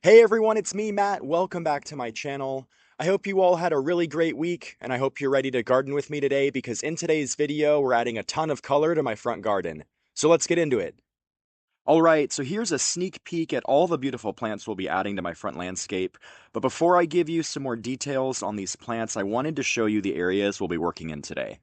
Hey everyone, it's me, Matt. Welcome back to my channel. I hope you all had a really great week, and I hope you're ready to garden with me today because in today's video, we're adding a ton of color to my front garden. So let's get into it. Alright, so here's a sneak peek at all the beautiful plants we'll be adding to my front landscape. But before I give you some more details on these plants, I wanted to show you the areas we'll be working in today.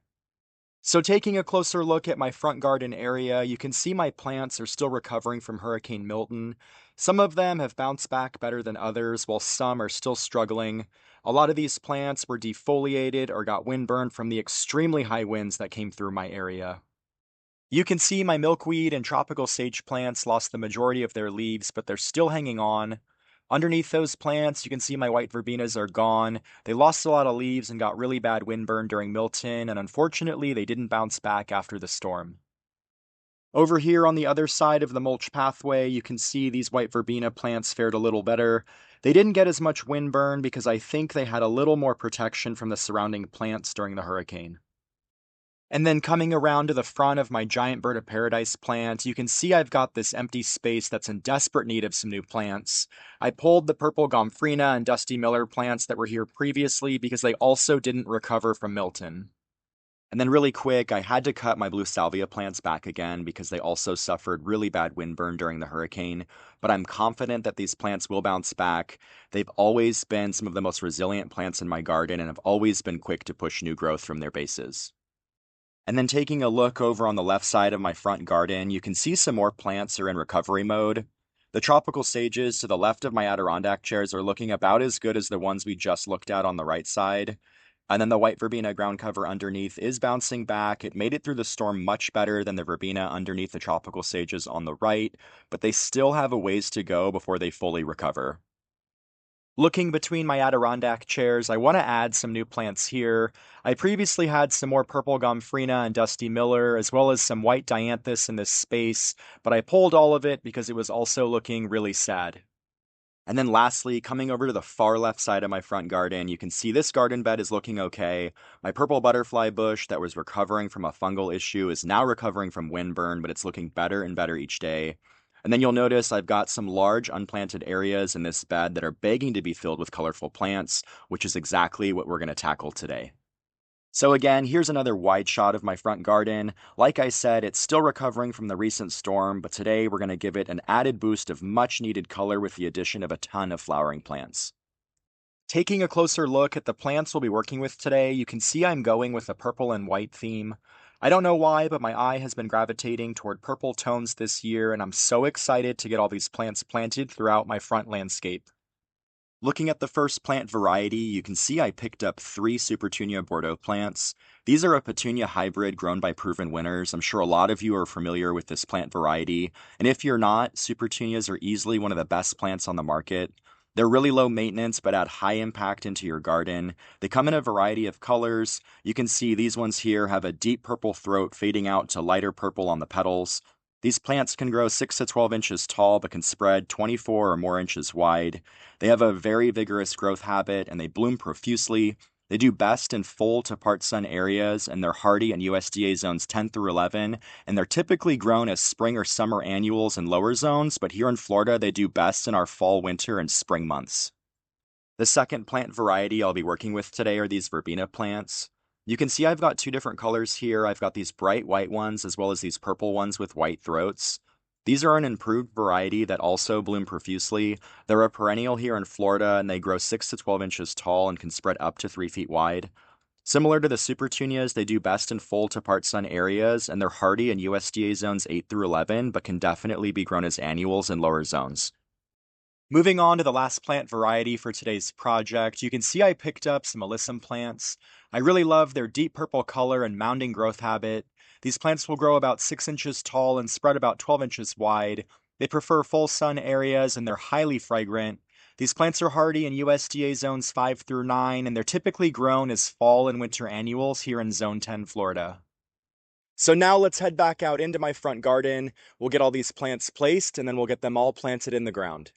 So taking a closer look at my front garden area, you can see my plants are still recovering from Hurricane Milton. Some of them have bounced back better than others, while some are still struggling. A lot of these plants were defoliated or got windburned from the extremely high winds that came through my area. You can see my milkweed and tropical sage plants lost the majority of their leaves, but they're still hanging on. Underneath those plants, you can see my white verbenas are gone. They lost a lot of leaves and got really bad windburn during Milton, and unfortunately, they didn't bounce back after the storm. Over here on the other side of the mulch pathway, you can see these white verbena plants fared a little better. They didn't get as much windburn because I think they had a little more protection from the surrounding plants during the hurricane. And then coming around to the front of my giant bird of paradise plant, you can see I've got this empty space that's in desperate need of some new plants. I pulled the purple gomphrena and Dusty Miller plants that were here previously because they also didn't recover from Milton. And then really quick, I had to cut my blue salvia plants back again because they also suffered really bad windburn during the hurricane, but I'm confident that these plants will bounce back. They've always been some of the most resilient plants in my garden and have always been quick to push new growth from their bases. And then taking a look over on the left side of my front garden, you can see some more plants are in recovery mode. The tropical sages to the left of my Adirondack chairs are looking about as good as the ones we just looked at on the right side. And then the white verbena ground cover underneath is bouncing back. It made it through the storm much better than the verbena underneath the tropical sages on the right, but they still have a ways to go before they fully recover. Looking between my Adirondack chairs, I want to add some new plants here. I previously had some more purple gomphrena and Dusty Miller, as well as some white dianthus in this space, but I pulled all of it because it was also looking really sad. And then lastly, coming over to the far left side of my front garden, you can see this garden bed is looking okay. My purple butterfly bush that was recovering from a fungal issue is now recovering from windburn, but it's looking better and better each day. And then you'll notice I've got some large unplanted areas in this bed that are begging to be filled with colorful plants, which is exactly what we're going to tackle today. So again, here's another wide shot of my front garden. Like I said, it's still recovering from the recent storm, but today we're going to give it an added boost of much needed color with the addition of a ton of flowering plants. Taking a closer look at the plants we'll be working with today, you can see I'm going with a purple and white theme. I don't know why, but my eye has been gravitating toward purple tones this year, and I'm so excited to get all these plants planted throughout my front landscape. Looking at the first plant variety, you can see I picked up 3 supertunia Bordeaux plants. These are a petunia hybrid grown by proven winners. I'm sure a lot of you are familiar with this plant variety, and if you're not, supertunias are easily one of the best plants on the market. They're really low maintenance, but add high impact into your garden. They come in a variety of colors. You can see these ones here have a deep purple throat fading out to lighter purple on the petals. These plants can grow 6 to 12 inches tall, but can spread 24 or more inches wide. They have a very vigorous growth habit, and they bloom profusely. They do best in full to part sun areas, and they're hardy in USDA zones 10 through 11, and they're typically grown as spring or summer annuals in lower zones, but here in Florida they do best in our fall, winter, and spring months. The second plant variety I'll be working with today are these verbena plants. You can see I've got 2 different colors here. I've got these bright white ones as well as these purple ones with white throats. These are an improved variety that also bloom profusely. They're a perennial here in Florida, and they grow 6 to 12 inches tall and can spread up to 3 feet wide. Similar to the supertunias, they do best in full to part sun areas, and they're hardy in USDA zones 8 through 11, but can definitely be grown as annuals in lower zones. Moving on to the last plant variety for today's project, you can see I picked up some alyssum plants. I really love their deep purple color and mounding growth habit. These plants will grow about 6 inches tall and spread about 12 inches wide. They prefer full sun areas and they're highly fragrant. These plants are hardy in USDA zones 5 through 9, and they're typically grown as fall and winter annuals here in Zone 10, Florida. So now let's head back out into my front garden. We'll get all these plants placed and then we'll get them all planted in the ground.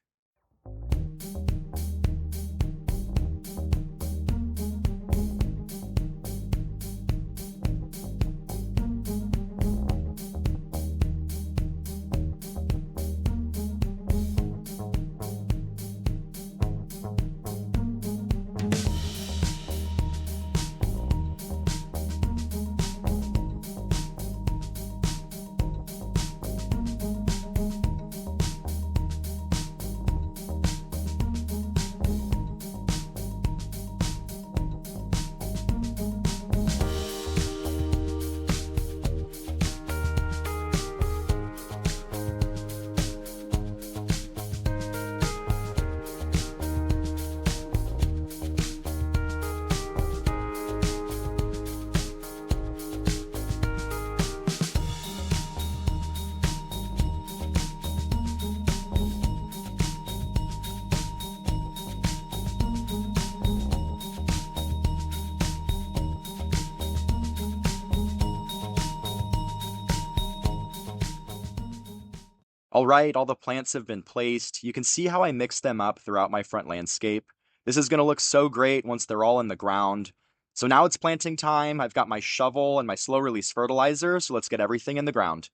Alright, all the plants have been placed. You can see how I mixed them up throughout my front landscape. This is going to look so great once they're all in the ground. So now it's planting time. I've got my shovel and my slow release fertilizer, so let's get everything in the ground.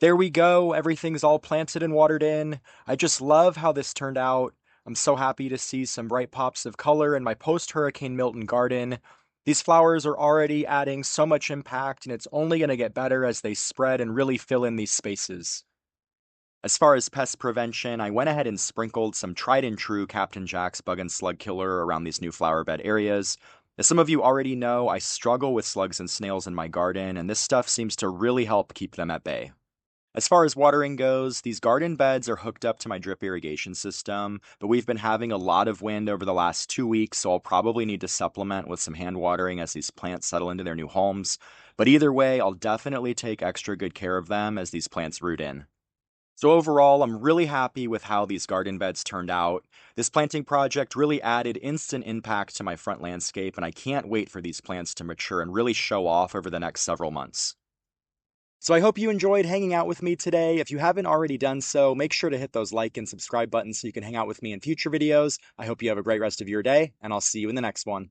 There we go. Everything's all planted and watered in. I just love how this turned out. I'm so happy to see some bright pops of color in my post-Hurricane Milton garden. These flowers are already adding so much impact, and it's only going to get better as they spread and really fill in these spaces. As far as pest prevention, I went ahead and sprinkled some tried and true Captain Jack's bug and slug killer around these new flower bed areas. As some of you already know, I struggle with slugs and snails in my garden, and this stuff seems to really help keep them at bay. As far as watering goes, these garden beds are hooked up to my drip irrigation system, but we've been having a lot of wind over the last 2 weeks, so I'll probably need to supplement with some hand watering as these plants settle into their new homes. But either way, I'll definitely take extra good care of them as these plants root in. So overall, I'm really happy with how these garden beds turned out. This planting project really added instant impact to my front landscape, and I can't wait for these plants to mature and really show off over the next several months. So I hope you enjoyed hanging out with me today. If you haven't already done so, make sure to hit those like and subscribe buttons so you can hang out with me in future videos. I hope you have a great rest of your day, and I'll see you in the next one.